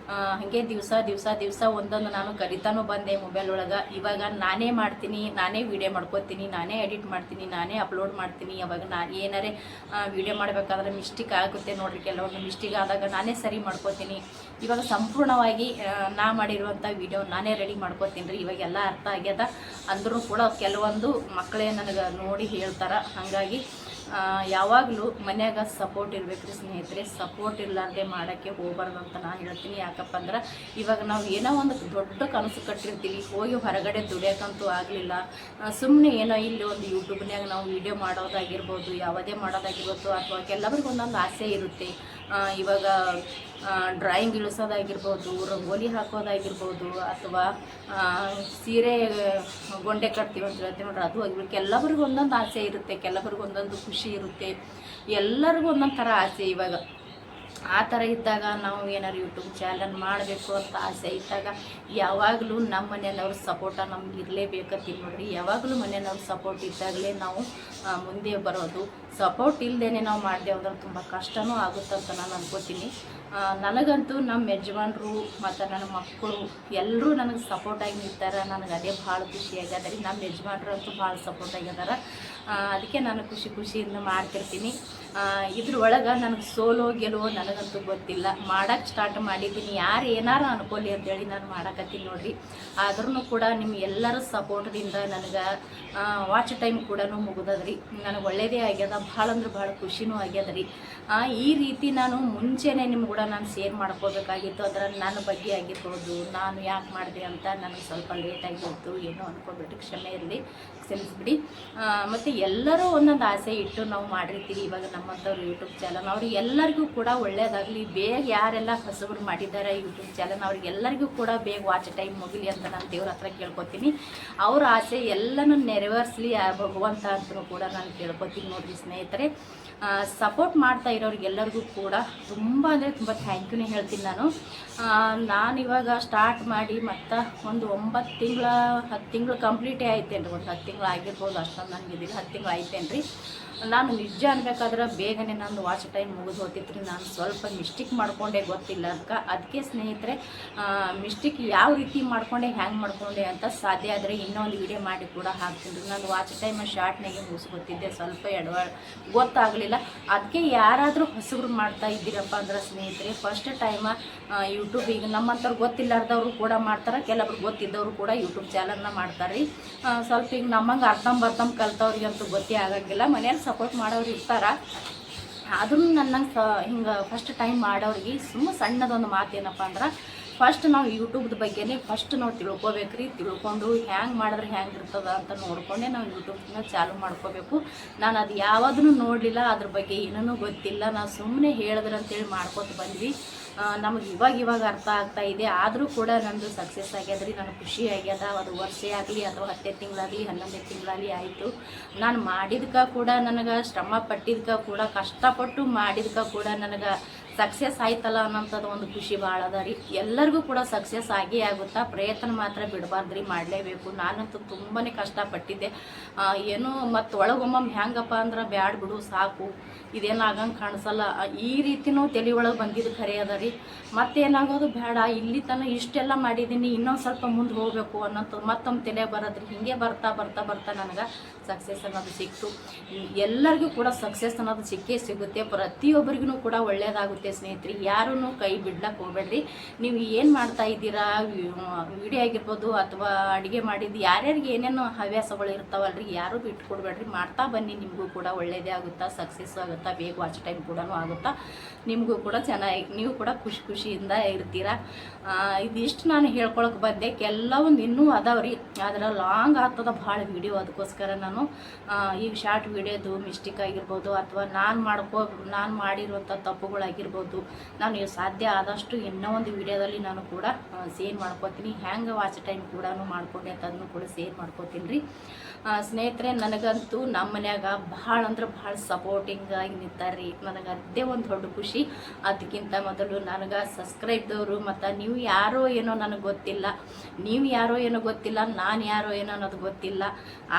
ಹಾಗೆ ದಿವಸ ಒಂದೊಂದು ನಾನು ಕರಿತಾನೂ ಬಂದೆ ಮೊಬೈಲ್ ಒಳಗೆ. ಇವಾಗ ನಾನೇ ಮಾಡ್ತೀನಿ, ನಾನೇ ವೀಡಿಯೋ ಮಾಡ್ಕೋತೀನಿ, ನಾನೇ ಎಡಿಟ್ ಮಾಡ್ತೀನಿ, ನಾನೇ ಅಪ್ಲೋಡ್ ಮಾಡ್ತೀನಿ. ಅವಾಗ ನಾನು ಏನಾರೇ ವೀಡಿಯೋ ಮಾಡಬೇಕಾದ್ರೆ ಮಿಸ್ಟೇಕ್ ಆಗುತ್ತೆ ನೋಡಿರಿ, ಕೆಲವೊಂದು ಮಿಸ್ಟೇಕ್ ಆದಾಗ ನಾನೇ ಸರಿ ಮಾಡ್ಕೋತೀನಿ. ಇವಾಗ ಸಂಪೂರ್ಣವಾಗಿ ನಾ ಮಾಡಿರುವಂಥ ವೀಡಿಯೋ ನಾನೇ ರೆಡಿ ಮಾಡ್ಕೋತೀನಿ ರೀ. ಇವಾಗೆಲ್ಲ ಅರ್ಥ ಆಗ್ಯದ. ಅಂದ್ರೂ ಕೂಡ ಕೆಲವೊಂದು ಮಕ್ಕಳೇ ನನಗೆ ನೋಡಿ ಹೇಳ್ತಾರೆ. ಹಾಗಾಗಿ ಯಾವಾಗಲೂ ಮನ್ಯಾಗ ಸಪೋರ್ಟ್ ಇರಬೇಕು ರೀ ಸ್ನೇಹಿತರೆ. ಸಪೋರ್ಟ್ ಇರಲಾರ್ದೆ ಮಾಡೋಕ್ಕೆ ಹೋಗ್ಬಾರ್ದು ಅಂತ ನಾನು ಹೇಳ್ತೀನಿ. ಯಾಕಪ್ಪ ಅಂದ್ರೆ ಇವಾಗ ನಾವು ಏನೋ ಒಂದು ದೊಡ್ಡ ಕನಸು ಕಟ್ಟಿರ್ತೀವಿ, ಹೋಗಿ ಹೊರಗಡೆ ದುಡಿಯೋಕ್ಕಂತೂ ಆಗಲಿಲ್ಲ, ಸುಮ್ಮನೆ ಏನೋ ಇಲ್ಲಿ ಒಂದು ಯೂಟ್ಯೂಬ್ನಾಗ ನಾವು ವೀಡಿಯೋ ಮಾಡೋದಾಗಿರ್ಬೋದು, ಯಾವುದೇ ಮಾಡೋದಾಗಿರ್ಬೋದು, ಅಥವಾ ಕೆಲವ್ರಿಗೆ ಒಂದೊಂದು ಆಸೆ ಇರುತ್ತೆ. ಇವಾಗ ಡ್ರಾಯಿಂಗ್ ಇಳಿಸೋದಾಗಿರ್ಬೋದು, ರಂಗೋಲಿ ಹಾಕೋದಾಗಿರ್ಬೋದು, ಅಥವಾ ಸೀರೆ ಗೊಂಡೆ ಕಟ್ತೀವಿ ಅಂತ ಹೇಳ್ತೀವಿ ನೋಡ್ರಿ, ಅದು ಆಗಿರ್ಬೇಕು. ಕೆಲವ್ರಿಗೆ ಒಂದೊಂದು ಆಸೆ ಇರುತ್ತೆ, ಕೆಲವ್ರಿಗೆ ಒಂದೊಂದು ಖುಷಿ ಇರುತ್ತೆ, ಎಲ್ಲರಿಗೂ ಒಂದೊಂದು ಥರ ಆಸೆ. ಇವಾಗ ಆ ಥರ ಇದ್ದಾಗ ನಾವು ಏನಾರು ಯೂಟ್ಯೂಬ್ ಚಾನಲ್ ಮಾಡಬೇಕು ಅಂತ ಆಸೆ ಇದ್ದಾಗ ಯಾವಾಗಲೂ ನಮ್ಮ ಮನೆಯವ್ರ ಸಪೋರ್ಟ ನಮ್ಗೆ ಇರಲೇಬೇಕಂತೀವಿ ನೋಡಿರಿ. ಯಾವಾಗಲೂ ಮನೆಯವ್ರ ಸಪೋರ್ಟ್ ಇದ್ದಾಗಲೇ ನಾವು ಮುಂದೆ ಬರೋದು. ಸಪೋರ್ಟ್ ಇಲ್ಲದೇ ನಾವು ಮಾಡಿದೆ ಅಂದ್ರೆ ತುಂಬ ಕಷ್ಟನೂ ಆಗುತ್ತಂತ ನಾನು ಅನ್ಕೋತೀನಿ. ನನಗಂತೂ ನಮ್ಮ ಯಜಮಾನ್ರು ಮತ್ತು ನನ್ನ ಮಕ್ಕಳು ಎಲ್ಲರೂ ನನಗೆ ಸಪೋರ್ಟಾಗಿ ನಿಂತಾರೆ. ನನಗೆ ಅದೇ ಭಾಳ ಖುಷಿಯಾಗ್ಯದ ರೀ. ನಮ್ಮ ಯಜಮಾನ್ರು ಅಂತೂ ಭಾಳ ಸಪೋರ್ಟಾಗ್ಯದಾರ. ಅದಕ್ಕೆ ನಾನು ಖುಷಿಯಿಂದ ಮಾಡ್ತಿರ್ತೀನಿ. ಇದ್ರೊಳಗೆ ನನಗೆ ಸೋಲೋ ಗೆಲುವೋ ನನಗಂತೂ ಗೊತ್ತಿಲ್ಲ. ಮಾಡೋಕ್ಕೆ ಸ್ಟಾರ್ಟ್ ಮಾಡಿದ್ದೀನಿ, ಯಾರು ಏನಾರು ಅನ್ಕೊಳ್ಳಿ ಅಂತೇಳಿ ನಾನು ಮಾಡಕತ್ತೀನಿ ನೋಡಿರಿ. ಆದ್ರೂ ಕೂಡ ನಿಮ್ಮ ಎಲ್ಲರ ಸಪೋರ್ಟ್ದಿಂದ ನನಗೆ ವಾಚ್ ಟೈಮ್ ಕೂಡ ಮುಗಿದದ್ರಿ. ನನಗೆ ಒಳ್ಳೆಯದೇ ಆಗ್ಯದ, ಭಾಳ ಅಂದ್ರೆ ಭಾಳ ಖುಷಿನೂ ಆಗ್ಯದ ರೀ. ಈ ರೀತಿ ನಾನು ಮುಂಚೆನೇ ನಿಮ್ಮ ಕೂಡ ನಾನು ಶೇರ್ ಮಾಡ್ಕೋಬೇಕಾಗಿತ್ತು. ಅದರ ನನ್ನ ಬಗ್ಗೆ ಆಗಿರ್ಬೋದು, ನಾನು ಯಾಕೆ ಮಾಡಿದೆ ಅಂತ ನನಗೆ ಸ್ವಲ್ಪ ಲೇಟಾಗಿತ್ತು, ಏನೋ ಅಂದ್ಕೊಬಿಟ್ಟು ಕ್ಷಮೆ ಇರಲಿ, ಕ್ಷಮಿಸ್ಬಿಡಿ. ಮತ್ತು ಎಲ್ಲರೂ ಒಂದೊಂದು ಆಸೆ ಇಟ್ಟು ನಾವು ಮಾಡಿರ್ತೀವಿ. ಇವಾಗ ನಮ್ಮಂಥವ್ರು ಯೂಟ್ಯೂಬ್ ಚಾನಲ್ ಅವ್ರಿಗೆ ಎಲ್ಲರಿಗೂ ಕೂಡ ಒಳ್ಳೆಯದಾಗಲಿ. ಬೇಗ ಯಾರೆಲ್ಲ ಹೊಸಬರು ಮಾಡಿದ್ದಾರೆ ಯೂಟ್ಯೂಬ್ ಚಾನಲ್ ಅವ್ರಿಗೆಲ್ಲರಿಗೂ ಕೂಡ ಬೇಗ ವಾಚ್ ಟೈಮ್ ಮುಗಿಲಿ ಅಂತ ನಾನು ದೇವ್ರ ಹತ್ರ ಕೇಳ್ಕೊತೀನಿ. ಅವ್ರ ಆಸೆ ಎಲ್ಲನೂ ನೆರವೇರಿಸಲಿ ಭಗವಂತ ಅಂತಲೂ ಕೂಡ ನಾನು ಕೇಳ್ಕೊತೀನಿ. ನೋಡಿರಿ ಸ್ನೇಹಿತರೆ, ಸಪೋರ್ಟ್ ಮಾಡ್ತಾ ಇರೋರಿಗೆಲ್ಲರಿಗೂ ಕೂಡ ತುಂಬ ಅಂದರೆ ತುಂಬ ಥ್ಯಾಂಕ್ ಯೂನೇ ಹೇಳ್ತೀನಿ. ನಾನು ಇವಾಗ ಸ್ಟಾರ್ಟ್ ಮಾಡಿ ಮತ್ತು ಒಂದು 9 ತಿಂಗಳ 10 ತಿಂಗಳು ಕಂಪ್ಲೀಟೇ ಆಯ್ತೇನು ರೀ, ಒಂದು 10 ತಿಂಗಳು ಆಗಿರ್ಬೋದು, ಅಷ್ಟೊಂದು ನನಗಿದಿಲ್ಲ, 10 ತಿಂಗಳು ಆಯ್ತೇನು ರೀ. ನಾನು ನಿಜ ಅನ್ಬೇಕಾದ್ರೆ ಬೇಗನೆ ನಂದು ವಾಚ್ ಟೈಮ್ ಮುಗಿದು ಹೋಗ್ತಿತ್ತು ರೀ. ನಾನು ಸ್ವಲ್ಪ ಮಿಸ್ಟೇಕ್ ಮಾಡ್ಕೊಂಡೆ, ಗೊತ್ತಿಲ್ಲ ಅದಕ್ಕೆ ಸ್ನೇಹಿತರೆ ಮಿಸ್ಟೇಕ್ ಯಾವ ರೀತಿ ಮಾಡ್ಕೊಂಡೆ, ಹ್ಯಾಂಗೆ ಮಾಡ್ಕೊಂಡೆ ಅಂತ ಸಾಧ್ಯ ಆದರೆ ಇನ್ನೊಂದು ವಿಡಿಯೋ ಮಾಡಿ ಕೂಡ ಹಾಕ್ತೀನಿ ರೀ. ನಾನು ವಾಚ್ ಟೈಮ್ ಶಾರ್ಟ್ನಾಗೆ ಮುಗಿಸ್ಕೊತಿದ್ದೆ, ಸ್ವಲ್ಪ ಗೊತ್ತಾಗಲಿಲ್ಲ. ಅದಕ್ಕೆ ಯಾರಾದರೂ ಹೊಸಬ್ರು ಮಾಡ್ತಾ ಇದ್ದೀರಪ್ಪ ಅಂದ್ರೆ ಸ್ನೇಹಿತರೆ, ಫಸ್ಟ್ ಟೈಮ ಯೂಟ್ಯೂಬ್ ಈಗ ನಮ್ಮಂಥವ್ರು ಗೊತ್ತಿಲ್ಲಾರ್ದವರು ಕೂಡ ಮಾಡ್ತಾರೆ, ಕೆಲವರು ಗೊತ್ತಿದ್ದವರು ಕೂಡ ಯೂಟ್ಯೂಬ್ ಚಾನಲ್ನ ಮಾಡ್ತಾರೆ ರೀ. ಸ್ವಲ್ಪ ಈಗ ನಮ್ಮಂಗೆ ಅರ್ಧಂಬರ್ಧಂ ಕಲ್ತವ್ರಿಗಂತೂ ಗೊತ್ತೇ ಆಗಂಗಿಲ್ಲ, ಮನೇಲಿ ಸಪೋರ್ಟ್ ಮಾಡೋರು ಇರ್ತಾರೆ. ಆದ್ರೂ ನನ್ನಂಗೆ ಹಿಂಗೆ ಫಸ್ಟ್ ಟೈಮ್ ಮಾಡೋರಿಗೆ ಸಣ್ಣದೊಂದು ಮಾತೇನಪ್ಪ ಅಂದ್ರೆ, ಫಸ್ಟ್ ನಾವು ಯೂಟ್ಯೂಬ್ದ ಬಗ್ಗೆನೇ ಫಸ್ಟ್ ನಾವು ತಿಳ್ಕೊಬೇಕು ರೀ. ತಿಳ್ಕೊಂಡು ಹ್ಯಾಂಗೆ ಮಾಡಿದ್ರೆ ಹ್ಯಾಂಗೆ ಇರ್ತದ ಅಂತ ನೋಡಿಕೊಂಡೆ ನಾವು ಯೂಟ್ಯೂಬ್ನ ಚಾಲು ಮಾಡ್ಕೋಬೇಕು. ನಾನು ಅದು ಯಾವುದನ್ನು ನೋಡಲಿಲ್ಲ, ಅದ್ರ ಬಗ್ಗೆ ಏನೂ ಗೊತ್ತಿಲ್ಲ, ನಾವು ಸುಮ್ಮನೆ ಹೇಳಿದ್ರೆ ಅಂತೇಳಿ ಮಾಡ್ಕೊತ ಬಂದ್ವಿ. ನಮಗೆ ಇವಾಗ ಅರ್ಥ ಆಗ್ತಾ ಇದೆ. ಆದರೂ ಕೂಡ ನಂದು ಸಕ್ಸಸ್ ಆಗ್ಯದ ರೀ, ನನಗೆ ಖುಷಿ ಆಗ್ಯದ. ಅದು ವರ್ಷ ಆಗಲಿ ಅಥವಾ 10 ತಿಂಗಳಾಗಲಿ 11 ತಿಂಗಳಾಗಲಿ ಆಯಿತು. ನಾನು ಮಾಡಿದ್ಕೆ ಕೂಡ, ನನಗೆ ಶ್ರಮ ಪಟ್ಟಿದ್ಕೆ ಕೂಡ, ಕಷ್ಟಪಟ್ಟು ಮಾಡಿದ್ಕೆ ಕೂಡ ನನಗೆ ಸಕ್ಸಸ್ ಆಯ್ತಲ್ಲ ಅನ್ನೋಂಥದ್ದು ಒಂದು ಖುಷಿ ಭಾಳ ಅದ ರೀ. ಎಲ್ಲರಿಗೂ ಕೂಡ ಸಕ್ಸಸ್ ಆಗೇ ಆಗುತ್ತಾ, ಪ್ರಯತ್ನ ಮಾತ್ರ ಬಿಡಬಾರ್ದು ರೀ, ಮಾಡಲೇಬೇಕು. ನಾನಂತೂ ತುಂಬಾ ಕಷ್ಟಪಟ್ಟಿದ್ದೆ. ಏನು ಮತ್ತು ಒಳಗೊಮ್ಮೆ ಹೆಂಗಪ್ಪ ಅಂದ್ರೆ ಬ್ಯಾಡ್ ಬಿಡು ಸಾಕು, ಇದೇನು ಆಗಂಗೆ ಕಾಣಿಸಲ್ಲ, ಈ ರೀತಿನೂ ತಲೆ ಒಳಗೆ ಬಂದಿದ್ದು ಖರೆ ಅದ ರೀ. ಮತ್ತೇನಾಗೋದು ಬೇಡ, ಇಲ್ಲಿ ತನಕ ಇಷ್ಟೆಲ್ಲ ಮಾಡಿದ್ದೀನಿ, ಇನ್ನೊಂದು ಸ್ವಲ್ಪ ಮುಂದೆ ಹೋಗಬೇಕು ಅನ್ನೋದು ಮತ್ತೊಮ್ಮೆ ತಲೆ ಬರೋದ್ರಿ. ಹೀಗೆ ಬರ್ತಾ ಬರ್ತಾ ಬರ್ತಾ ನನಗೆ ಸಕ್ಸಸ್ ಅನ್ನೋದು ಸಿಕ್ತು. ಎಲ್ಲರಿಗೂ ಕೂಡ ಸಕ್ಸಸ್ ಅನ್ನೋದು ಸಿಕ್ಕೇ ಸಿಗುತ್ತೆ, ಪ್ರತಿಯೊಬ್ಬರಿಗೂ ಕೂಡ ಒಳ್ಳೆಯದಾಗುತ್ತೆ ಸ್ನೇಹಿತರೆ. ಯಾರೂ ಕೈ ಬಿಡ್ಲಕ್ಕೆ ಹೋಗ್ಬೇಡ್ರಿ. ನೀವು ಏನು ಮಾಡ್ತಾ ಇದ್ದೀರಾ, ವಿಡಿಯೋ ಆಗಿರ್ಬೋದು ಅಥವಾ ಅಡುಗೆ ಮಾಡಿದ್ದು, ಯಾರ್ಯಾರಿಗೆ ಏನೇನೋ ಹವ್ಯಾಸಗಳು ಇರ್ತಾವಲ್ರಿ, ಯಾರೂ ಬಿಟ್ಟು ಕೊಡಬೇಡ್ರಿ, ಮಾಡ್ತಾ ಬನ್ನಿ. ನಿಮಗೂ ಕೂಡ ಒಳ್ಳೆಯದೇ ಆಗುತ್ತಾ, ಸಕ್ಸಸ್ ಆಗುತ್ತಾ, ಬೇಗ ವಾಚ್ ಟೈಮ್ ಕೂಡ ಆಗುತ್ತಾ, ನಿಮಗೂ ಕೂಡ ಚೆನ್ನಾಗಿ, ನೀವು ಕೂಡ ಖುಷಿಯಿಂದ ಇರ್ತೀರಾ. ಇದಿಷ್ಟು ನಾನು ಹೇಳ್ಕೊಳಕ್ಕೆ ಬಂದೆ. ಕೆಲವೊಂದು ಇನ್ನೂ ಅದಾವ್ರಿ, ಆದರೆ ಲಾಂಗ್ ಆಗ್ತದ ಭಾಳ ವಿಡಿಯೋ. ಅದಕ್ಕೋಸ್ಕರ ನಾನು ಈಗ ಶಾರ್ಟ್ ವಿಡಿಯೋದು ಮಿಸ್ಟೇಕ್ ಆಗಿರ್ಬೋದು ಅಥವಾ ನಾನು ಮಾಡಿರುವಂಥ ತಪ್ಪುಗಳಾಗಿರ್ಬೋದು, ನಾನು ಸಾಧ್ಯ ಆದಷ್ಟು ಇನ್ನೂ ಒಂದು ವಿಡಿಯೋದಲ್ಲಿ ನಾನು ಕೂಡ ಶೇರ್ ಮಾಡ್ಕೋತೀನಿ. ಹ್ಯಾಂಗೆ ವಾಚ್ ಟೈಮ್ ಕೂಡ ಮಾಡ್ಕೊಂಡೆ ಅಂತ ಅದನ್ನು ಕೂಡ ಶೇರ್ ಮಾಡ್ಕೋತೀನಿ ರೀ. ಸ್ನೇಹಿತರೆ, ನನಗಂತೂ ನಮ್ಮ ಮನ್ಯಾಗ ಭಾಳ ಅಂದ್ರೆ ಭಾಳ ಸಪೋರ್ಟಿಂಗ್ ಆಗಿ ನಿಂತಾರ್ರಿ. ನನಗೆ ಅದೇ ಒಂದು ದೊಡ್ಡ ಖುಷಿ. ಅದಕ್ಕಿಂತ ಮೊದಲು ನನಗೆ ಸಬ್ಸ್ಕ್ರೈಬ್ದವರು ಮತ್ತು ನೀವು ಯಾರೋ ಏನೋ ನನಗೆ ಗೊತ್ತಿಲ್ಲ, ನಾನು ಯಾರೋ ಏನೋ ಅನ್ನೋದು ಗೊತ್ತಿಲ್ಲ.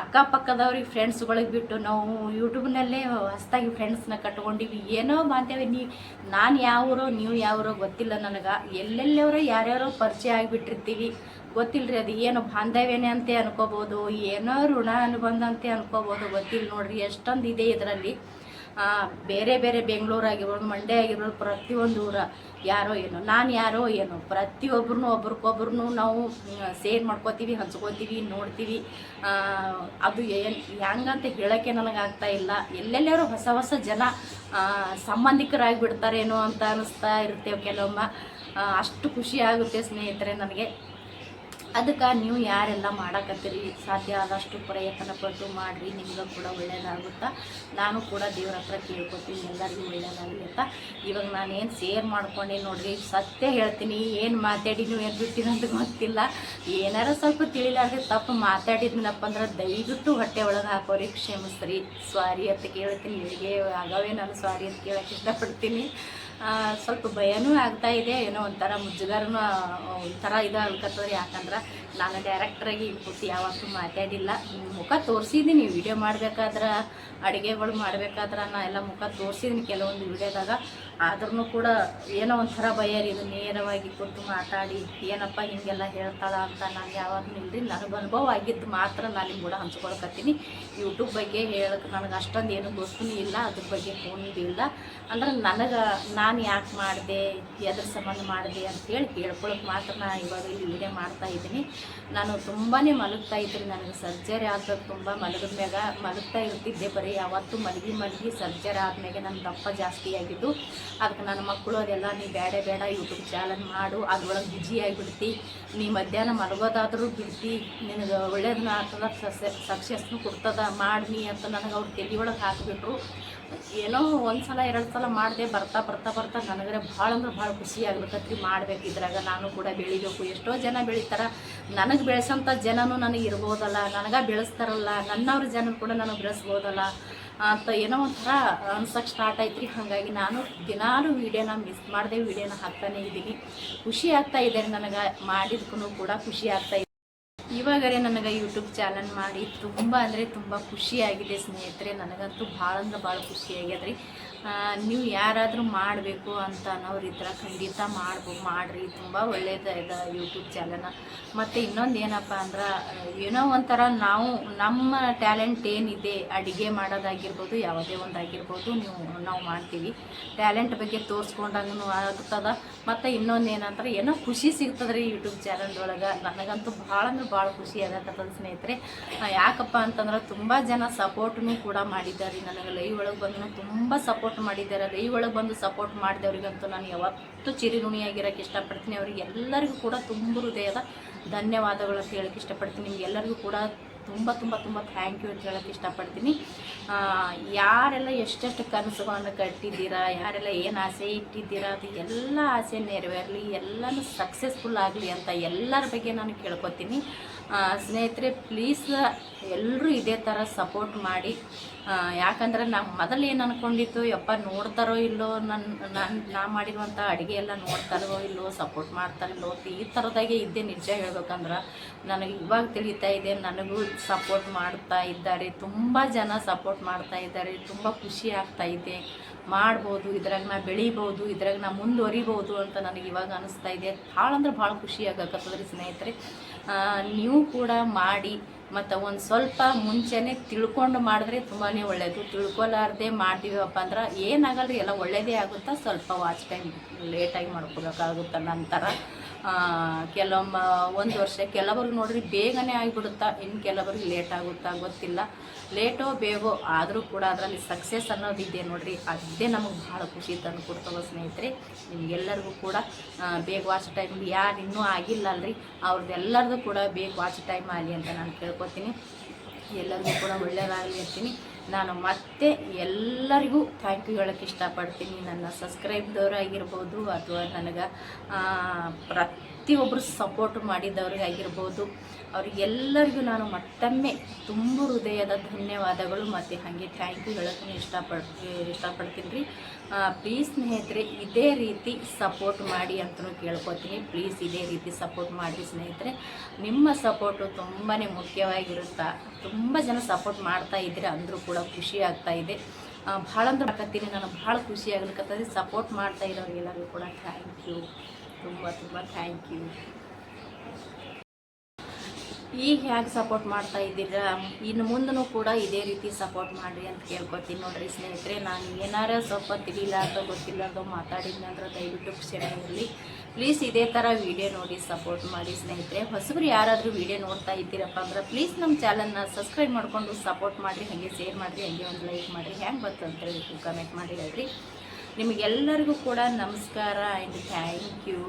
ಅಕ್ಕಪಕ್ಕದವ್ರಿಗೆ ಫ್ರೆಂಡ್ಸ್ಗಳಿಗೆ ಬಿಟ್ಟು ನಾವು ಯೂಟ್ಯೂಬ್ನಲ್ಲೇ ಹೊಸದಾಗಿ ಫ್ರೆಂಡ್ಸ್ನ ಕಟ್ಕೊಂಡಿವಿ, ಏನೋ ಮಾಡ್ತೇವೆ. ನಾನು ಯಾವರೋ ನೀವು ಯಾವರೋ ಗೊತ್ತಿಲ್ಲ ನನಗೆ. ಎಲ್ಲೆಲ್ಲವರೋ ಯಾರ್ಯಾರೋ ಪರಿಚಯ ಆಗಿಬಿಟ್ಟಿರ್ತೀವಿ, ಗೊತ್ತಿಲ್ಲರಿ. ಅದು ಏನು ಬಾಂಧವ್ಯನೇ ಅಂತೆ ಅನ್ಕೋಬೋದು, ಏನೋ ಋಣ ಅನುಬಂಧ ಅನ್ಕೋಬೋದು, ಗೊತ್ತಿಲ್ಲ ನೋಡ್ರಿ. ಎಷ್ಟೊಂದು ಇದೆ ಇದರಲ್ಲಿ. ಬೇರೆ ಬೇರೆ ಬೆಂಗಳೂರು ಆಗಿರ್ಬೋದು, ಮಂಡ್ಯ ಆಗಿರ್ಬೋದು, ಪ್ರತಿಯೊಂದು ಊರ ಯಾರೋ ಏನೋ, ನಾನು ಯಾರೋ ಏನೋ, ಪ್ರತಿಯೊಬ್ಬರನ್ನೂ ಒಬ್ರಿಗೊಬ್ರು ನಾವು ಶೇರ್ ಮಾಡ್ಕೋತೀವಿ, ಹಂಚ್ಕೋತೀವಿ, ನೋಡ್ತೀವಿ. ಅದು ಹೆಂಗಂತ ಹೇಳೋಕ್ಕೆ ನನಗಾಗ್ತಾ ಇಲ್ಲ. ಎಲ್ಲೆಲ್ಲರೂ ಹೊಸ ಜನ ಸಂಬಂಧಿಕರಾಗಿಬಿಡ್ತಾರೇನೋ ಅಂತ ಅನ್ನಿಸ್ತಾ ಇರ್ತೇವೆ ಕೆಲವೊಮ್ಮೆ. ಅಷ್ಟು ಖುಷಿ ಆಗುತ್ತೆ ಸ್ನೇಹಿತರೆ ನನಗೆ. ಅದಕ್ಕೆ ನೀವು ಯಾರೆಲ್ಲ ಮಾಡಕತ್ತೀರಿ, ಸಾಧ್ಯ ಆದಷ್ಟು ಪ್ರಯತ್ನ ಪಟ್ಟು ಮಾಡಿರಿ, ನಿಮ್ಗೆ ಕೂಡ ಒಳ್ಳೆಯದಾಗುತ್ತಾ. ನಾನು ಕೂಡ ದೇವ್ರ ಹತ್ರ ಕೇಳ್ಕೊತೀನಿ ಎಲ್ಲರಿಗೂ ಒಳ್ಳೆಯದಾಗಲಿ ಅಂತ. ಇವಾಗ ನಾನೇನು ಶೇರ್ ಮಾಡ್ಕೊಂಡು ನೋಡ್ರಿ, ಸತ್ಯ ಹೇಳ್ತೀನಿ, ಏನು ಮಾತಾಡಿನೂ ಏನು ಬಿಟ್ಟಿನ ಅಂತ ಗೊತ್ತಿಲ್ಲ. ಏನಾರ ಸ್ವಲ್ಪ ತಿಳಿಲಾರ್ದೆ ತಪ್ಪು ಮಾತಾಡಿದ್ನಪ್ಪ ಅಂದ್ರೆ ದಯವಿಟ್ಟು ಹೊಟ್ಟೆ ಒಳಗೆ ಹಾಕೋರಿ, ಕ್ಷಮಿಸ್ರಿ, ಸಾರಿ ಅಂತ ಕೇಳ್ತೀನಿ. ಇಲ್ಲಿಗೆ ಆಗವೇ ನಾನು ಸಾರಿ ಅಂತ ಕೇಳೋಕ್ಕೆ ಇಷ್ಟಪಡ್ತೀನಿ. ಸ್ವಲ್ಪ ಭಯನೂ ಆಗ್ತಾಯಿದೆ, ಏನೋ ಒಂಥರ ಮುಜುಗರನೂ ಒಂಥರ ಇದು ಅನ್ಕತ್ತವ್ರಿ. ಯಾಕಂದ್ರೆ ನಾನು ಡೈರೆಕ್ಟ್ರಾಗಿ ಕೂತು ಯಾವತ್ತೂ ಮಾತಾಡಿಲ್ಲ. ಮುಖ ತೋರಿಸಿದ್ದೀನಿ ವಿಡಿಯೋ ಮಾಡಬೇಕಾದ್ರೆ, ಅಡುಗೆಗಳು ಮಾಡಬೇಕಾದ್ರೆ ನಾ ಎಲ್ಲ ಮುಖ ತೋರಿಸಿದ್ದೀನಿ ಕೆಲವೊಂದು ವಿಡಿಯೋದಾಗ. ಆದ್ರೂ ಕೂಡ ಏನೋ ಒಂಥರ ಭಯ ರೀ. ಇದು ನೇರವಾಗಿ ಕೂತು ಮಾತಾಡಿ ಏನಪ್ಪ ಹೀಗೆಲ್ಲ ಹೇಳ್ತಾಳ ಅಂತ ನಾನು ಯಾವಾಗಲೂ ಇಲ್ಲರಿ. ನನಗೆ ಅನುಭವ ಆಗಿದ್ದು ಮಾತ್ರ ನಾನು ನಿಮ್ಮ ಕೂಡ ಹಂಚ್ಕೊಳ್ಕತ್ತೀನಿ. ಯೂಟ್ಯೂಬ್ ಬಗ್ಗೆ ಹೇಳಕ್ಕೆ ನನಗೆ ಅಷ್ಟೊಂದು ಏನು ಗೊತ್ತೂ ಇಲ್ಲ, ಅದ್ರ ಬಗ್ಗೆ ಫೋನಿದು ಇಲ್ಲ. ಅಂದ್ರೆ ನಾನು ಯಾಕೆ ಮಾಡಿದೆ, ಎದ್ರ ಸಂಬಂಧ ಮಾಡಿದೆ ಅಂತೇಳಿ ಹೇಳ್ಕೊಳಕ್ಕೆ ಮಾತ್ರ ನಾನು ಇವಾಗ ಇಲ್ಲಿ ವಿಡಿಯೋ ಮಾಡ್ತಾಯಿದ್ದೀನಿ. ನಾನು ತುಂಬಾ ಮಲಗ್ತಾ ಇದ್ದೀನಿ. ನನಗೆ ಸರ್ಜರಿ ಆಗಬೇಕು, ತುಂಬ ಮಲಗ್ತಾ ಇರ್ತಿದ್ದೆ. ಬರೀ ಯಾವತ್ತೂ ಮಲಗಿ ಸರ್ಜರಿ ಆದಮೇಲೆ ನನ್ನ ದಪ್ಪ ಜಾಸ್ತಿ ಆಗಿದ್ದು. ಅದಕ್ಕೆ ನನ್ನ ಮಕ್ಕಳು ಅದೆಲ್ಲ ನೀ ಬೇಡ ಯೂಟ್ಯೂಬ್ ಚಾನಲ್ ಮಾಡು, ಅದ್ರೊಳಗೆ ಬಿಜಿ ಆಗಿಬಿಡ್ತಿ, ನೀ ಮಧ್ಯಾಹ್ನ ಮಲಗೋದಾದರೂ ಬಿಡ್ತಿ, ನಿನಗೆ ಒಳ್ಳೇದನ್ನ ಆಗ್ತದ, ಸಕ್ಸಸ್ನು ಕೊಡ್ತದ, ಮಾಡಿ ಅಂತ ನನಗೆ ಅವ್ರು ತಲೆ ಒಳಗೆ ಹಾಕಿಬಿಟ್ರು. ಏನೋ ಒಂದು ಸಲ 2 ಸಲ ಮಾಡಿದೆ, ಬರ್ತಾ ಬರ್ತಾ ಬರ್ತಾ ನನಗರೆ ಭಾಳ ಅಂದ್ರೆ ಭಾಳ ಖುಷಿ ಆಗ್ಬೇಕತ್ರಿ. ಮಾಡ್ಬೇಕು ಇದ್ರಾಗ ನಾನು ಕೂಡ ಬೆಳಿಬೇಕು. ಎಷ್ಟೋ ಜನ ಬೆಳಿತಾರೆ, ನನಗೆ ಬೆಳೆಸೋಂಥ ಜನನೂ ನನಗೆ ಇರ್ಬೋದಲ್ಲ, ನನಗೆ ಬೆಳೆಸ್ತಾರಲ್ಲ, ನನ್ನವ್ರ ಜನ ಕೂಡ ನನಗೆ ಬೆಳೆಸ್ಬೋದಲ್ಲ ಅಂತ ಏನೋ ಒಂಥರ ಅನ್ಸಕ್ಕೆ ಸ್ಟಾರ್ಟ್ ಆಯ್ತು ರೀ. ಹಾಗಾಗಿ ನಾನು ದಿನಾಲೂ ವೀಡಿಯೋನ ಮಿಸ್ ಮಾಡದೆ ವೀಡಿಯೋನ ಹಾಕ್ತಾನೇ ಇದ್ದೀನಿ. ಖುಷಿ ಆಗ್ತಾ ಇದೆ ನನಗೆ, ಮಾಡಿದ್ಕೂ ಕೂಡ ಖುಷಿ ಆಗ್ತಾಯಿದೆ. ಇವಾಗರೆ ನನಗೆ ಯೂಟ್ಯೂಬ್ ಚಾನಲ್ ಮಾಡಿ ತುಂಬ ಅಂದರೆ ತುಂಬ ಖುಷಿಯಾಗಿದೆ ಸ್ನೇಹಿತರೆ. ನನಗಂತೂ ಭಾಳ ಅಂದ್ರೆ ಭಾಳ ಖುಷಿಯಾಗ್ಯದ ರೀ. ನೀವು ಯಾರಾದರೂ ಮಾಡಬೇಕು ಅಂತ ಅನ್ನೋರಿದ್ರೆ ಖಂಡಿತ ಮಾಡಿರಿ. ತುಂಬ ಒಳ್ಳೆಯದು ಯೂಟ್ಯೂಬ್ ಚಾನಲ್ನ. ಮತ್ತು ಇನ್ನೊಂದು ಏನಪ್ಪ ಅಂದ್ರೆ, ಏನೋ ಒಂಥರ ನಮ್ಮ ಟ್ಯಾಲೆಂಟ್ ಏನಿದೆ, ಅಡುಗೆ ಮಾಡೋದಾಗಿರ್ಬೋದು, ಯಾವುದೇ ಒಂದು ಆಗಿರ್ಬೋದು, ನಾವು ಮಾಡ್ತೀವಿ. ಟ್ಯಾಲೆಂಟ್ ಬಗ್ಗೆ ತೋರಿಸ್ಕೊಂಡಾಗೂ ಆಗ್ತದೆ. ಮತ್ತು ಇನ್ನೊಂದು ಏನಂದ್ರೆ, ಏನೋ ಖುಷಿ ಸಿಗ್ತದೆ ರೀ ಯೂಟ್ಯೂಬ್ ಚಾನಲ್ದೊಳಗೆ. ನನಗಂತೂ ಭಾಳ ಅಂದ್ರೆ ಭಾಳ ಖುಷಿ ಆಗತ್ತದ ಸ್ನೇಹಿತರೆ. ಯಾಕಪ್ಪ ಅಂತಂದ್ರೆ, ತುಂಬ ಜನ ಸಪೋರ್ಟ್ನೂ ಕೂಡ ಮಾಡಿದ್ದಾರೆ ನನಗೆ. ಲೈವ್ ಒಳಗೆ ಬಂದು ತುಂಬ ಸಪೋರ್ಟ್ ಮಾಡಿದ್ದಾರೆ. ಲೈವ್ ಒಳಗೆ ಬಂದು ಸಪೋರ್ಟ್ ಮಾಡಿದವ್ರಿಗಂತೂ ನಾನು ಯಾವತ್ತೂ ಚಿರಋಣಿಯಾಗಿರೋಕ್ಕೆ ಇಷ್ಟಪಡ್ತೀನಿ. ಅವ್ರಿಗೆ ಎಲ್ಲರಿಗೂ ಕೂಡ ತುಂಬ ಹೃದಯದ ಧನ್ಯವಾದಗಳು ಅಂತ ಹೇಳೋಕ್ಕೆ ಇಷ್ಟಪಡ್ತೀನಿ. ನಿಮ್ಗೆಲ್ಲರಿಗೂ ಕೂಡ ತುಂಬ ತುಂಬ ತುಂಬ ಥ್ಯಾಂಕ್ ಯು ಅಂತ ಹೇಳೋಕ್ಕೆ ಇಷ್ಟಪಡ್ತೀನಿ. ಯಾರೆಲ್ಲ ಎಷ್ಟೆಷ್ಟು ಕನಸುಗಳನ್ನು ಕಟ್ಟಿದ್ದೀರಾ, ಯಾರೆಲ್ಲ ಏನು ಆಸೆ ಇಟ್ಟಿದ್ದೀರಾ, ಅದು ಎಲ್ಲ ಆಸೆ ನೆರವೇರಲಿ, ಎಲ್ಲನೂ ಸಕ್ಸಸ್ಫುಲ್ ಆಗಲಿ ಅಂತ ಎಲ್ಲರ ಬಗ್ಗೆ ನಾನು ಕೇಳ್ಕೊತೀನಿ. ಸ್ನೇಹಿತರೆ, ಪ್ಲೀಸ್ ಎಲ್ಲರೂ ಇದೇ ಥರ ಸಪೋರ್ಟ್ ಮಾಡಿ. ಯಾಕಂದ್ರೆ ನಾವು ಮೊದಲು ಏನು ಅಂದ್ಕೊಂಡಿತ್ತು, ಯಪ್ಪ ನೋಡ್ತಾರೋ ಇಲ್ಲೋ, ನಾ ಮಾಡಿರುವಂಥ ಅಡುಗೆ ಎಲ್ಲ ನೋಡ್ತಾರೋ ಇಲ್ಲೋ, ಸಪೋರ್ಟ್ ಮಾಡ್ತಾರಿಲ್ಲೋ, ಈ ಥರದಾಗೆ ಇದ್ದೆ. ನಿಜ ಹೇಳ್ಬೇಕಂದ್ರೆ ನನಗೆ ಇವಾಗ ತಿಳಿತಾ ಇದೆ, ನನಗೂ ಸಪೋರ್ಟ್ ಮಾಡ್ತಾ ಇದ್ದಾರೆ, ತುಂಬ ಜನ ಸಪೋರ್ಟ್ ಮಾಡ್ತಾ ಇದ್ದಾರೆ. ತುಂಬ ಖುಷಿ ಆಗ್ತಾ ಇದೆ. ಮಾಡ್ಬೋದು, ಇದ್ರಾಗ ನಾ ಬೆಳಿಬೋದು, ಇದ್ರಾಗ ನಾ ಮುಂದುವರಿಬೋದು ಅಂತ ನನಗೆ ಇವಾಗ ಅನಿಸ್ತಾ ಇದೆ. ಭಾಳ ಅಂದ್ರೆ ಭಾಳ ಖುಷಿ ಆಗಕತ್ತದ್ರಿ ಸ್ನೇಹಿತರೆ. ನೀವು ಕೂಡ ಮಾಡಿ. ಮತ್ತು ಒಂದು ಸ್ವಲ್ಪ ಮುಂಚೆನೇ ತಿಳ್ಕೊಂಡು ಮಾಡಿದ್ರೆ ತುಂಬಾ ಒಳ್ಳೆಯದು. ತಿಳ್ಕೊಲಾರ್ದೆ ಮಾಡ್ತೀವಪ್ಪ ಅಂದ್ರೆ ಏನಾಗಲ್ರಿ, ಎಲ್ಲ ಒಳ್ಳೆಯದೇ ಆಗುತ್ತಾ. ಸ್ವಲ್ಪ ವಾಚ್ ಟೈಮ್ ಲೇಟಾಗಿ ಮಾಡ್ಕೋಬೇಕಾಗುತ್ತೆ. ನಂತರ ಕೆಲವೊಮ್ಮೆ 1 ವರ್ಷ ಕೆಲವ್ರಿಗೆ ನೋಡ್ರಿ ಬೇಗನೆ ಆಗಿಬಿಡುತ್ತಾ, ಇನ್ನು ಕೆಲವ್ರಿಗೆ ಲೇಟ್ ಆಗುತ್ತಾ ಗೊತ್ತಿಲ್ಲ. ಲೇಟೋ ಬೇಗೋ ಆದರೂ ಕೂಡ ಅದರಲ್ಲಿ ಸಕ್ಸಸ್ ಅನ್ನೋದಿದೆ ನೋಡ್ರಿ, ಅದೇ ನಮಗೆ ಭಾಳ ಖುಷಿ ತಂದು ಕೊಡ್ತವೆ ಸ್ನೇಹಿತರೆ. ನಿಮಗೆಲ್ಲರಿಗೂ ಕೂಡ ಬೇಗ ವಾಚ್ ಟೈಮ್ ಯಾರು ಇನ್ನೂ ಆಗಿಲ್ಲಲ್ರಿ, ಅವ್ರದ್ದೆಲ್ಲರದು ಕೂಡ ಬೇಗ ವಾಚ್ ಟೈಮ್ ಆಗಲಿ ಅಂತ ನಾನು ಕೇಳ್ಕೊತೀನಿ. ಎಲ್ಲರಿಗೂ ಕೂಡ ಒಳ್ಳೆಯದಾಗಲಿ ಅಂತೀನಿ. ನಾನು ಮತ್ತೆ ಎಲ್ಲರಿಗೂ ಥ್ಯಾಂಕ್ ಯು ಹೇಳೋಕ್ಕೆ ಇಷ್ಟಪಡ್ತೀನಿ. ನನ್ನ ಸಬ್ಸ್ಕ್ರೈಬ್ದವ್ರಾಗಿರ್ಬೋದು, ಅಥವಾ ನನಗೆ ಪ್ರತಿಯೊಬ್ಬರು ಸಪೋರ್ಟ್ ಮಾಡಿದವ್ರಿಗಾಗಿರ್ಬೋದು, ಅವ್ರಿಗೆಲ್ಲರಿಗೂ ನಾನು ಮತ್ತೊಮ್ಮೆ ತುಂಬ ಹೃದಯದ ಧನ್ಯವಾದಗಳು ಮತ್ತು ಹಾಗೆ ಥ್ಯಾಂಕ್ ಯು ಹೇಳೋಕ್ಕೆ ಇಷ್ಟಪಡ್ತೀನಿ ರೀ. ಪ್ಲೀಸ್ ಸ್ನೇಹಿತರೆ, ಇದೇ ರೀತಿ ಸಪೋರ್ಟ್ ಮಾಡಿ ಅಂತಲೂ ಕೇಳ್ಕೊತೀನಿ. ಪ್ಲೀಸ್ ಇದೇ ರೀತಿ ಸಪೋರ್ಟ್ ಮಾಡಿ ಸ್ನೇಹಿತರೆ. ನಿಮ್ಮ ಸಪೋರ್ಟು ತುಂಬಾ ಮುಖ್ಯವಾಗಿರುತ್ತೆ. ತುಂಬ ಜನ ಸಪೋರ್ಟ್ ಮಾಡ್ತಾ ಇದ್ದೀರ ಅಂದರೂ ಕೂಡ ಖುಷಿ ಆಗ್ತಾ ಇದೆ. ಭಾಳ ಅಂದ್ರೆ ಹಾಕತ್ತೀನಿ, ನಾನು ಭಾಳ ಖುಷಿ ಆಗ್ಲಿಕ್ಕತ್ತದೆ. ಸಪೋರ್ಟ್ ಮಾಡ್ತಾ ಇರೋರಿಗೆಲ್ಲರಿಗೂ ಕೂಡ ಥ್ಯಾಂಕ್ ಯು, ತುಂಬ ತುಂಬ ಥ್ಯಾಂಕ್ ಯು. ಈಗ ಹೇಗೆ ಸಪೋರ್ಟ್ ಮಾಡ್ತಾ ಇದ್ದೀರಾ, ಇನ್ನು ಮುಂದೂ ಕೂಡ ಇದೇ ರೀತಿ ಸಪೋರ್ಟ್ ಮಾಡಿರಿ ಅಂತ ಕೇಳ್ಕೊತೀನಿ. ನೋಡಿರಿ ಸ್ನೇಹಿತರೆ, ನಾನು ಏನಾರ ಸ್ವಲ್ಪ ತಿಳಿಲಾರ್ದೋ ಗೊತ್ತಿಲ್ಲಾರ್ದೋ ಮಾತಾಡಿದ್ನಿ ಅಂದ್ರೆ ದಯವಿಟ್ಟು ಕ್ಷಮೆ ಇರಲಿ. ಪ್ಲೀಸ್ ಇದೇ ಥರ ವೀಡಿಯೋ ನೋಡಿ ಸಪೋರ್ಟ್ ಮಾಡಿ ಸ್ನೇಹಿತರೆ. ಹೊಸಬ್ರು ಯಾರಾದರೂ ವೀಡಿಯೋ ನೋಡ್ತಾ ಇದ್ದೀರಪ್ಪ ಅಂದ್ರೆ ಪ್ಲೀಸ್ ನಮ್ಮ ಚಾನಲ್ನ ಸಬ್ಸ್ಕ್ರೈಬ್ ಮಾಡಿಕೊಂಡು ಸಪೋರ್ಟ್ ಮಾಡಿರಿ, ಹಾಗೆ ಶೇರ್ ಮಾಡಿರಿ, ಹಾಗೆ ಒಂದು ಲೈಕ್ ಮಾಡಿರಿ. ಹೆಂಗೆ ಬಂತು ಅಂತೇಳಿ ಕಮೆಂಟ್ ಮಾಡಿ ಹೇಳ್ರಿ. ನಿಮಗೆಲ್ಲರಿಗೂ ಕೂಡ ನಮಸ್ಕಾರ ಆ್ಯಂಡ್ ಥ್ಯಾಂಕ್ ಯು.